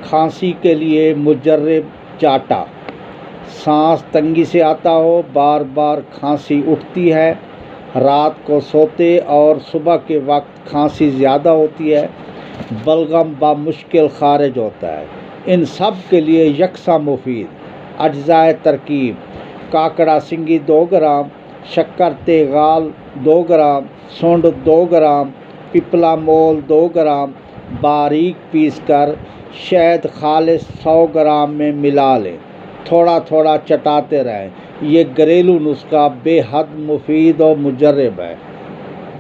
खांसी के लिए मुजर्रब चाटा। सांस तंगी से आता हो, बार बार खांसी उठती है, रात को सोते और सुबह के वक्त खांसी ज़्यादा होती है, बलगम बामुश्किल खारिज होता है। इन सब के लिए यकसा मुफीद अज्जाए तरकीब: काकड़ा सिंगी 2 ग्राम, शक्कर तेगाल 2 ग्राम, सूंड 2 ग्राम, पिपला मोल 2 ग्राम बारीक पीसकर शहद खालिस 100 ग्राम में मिला लें। थोड़ा थोड़ा चटाते रहें। ये घरेलू नुस्खा बेहद मुफीद और मुजर्रब है।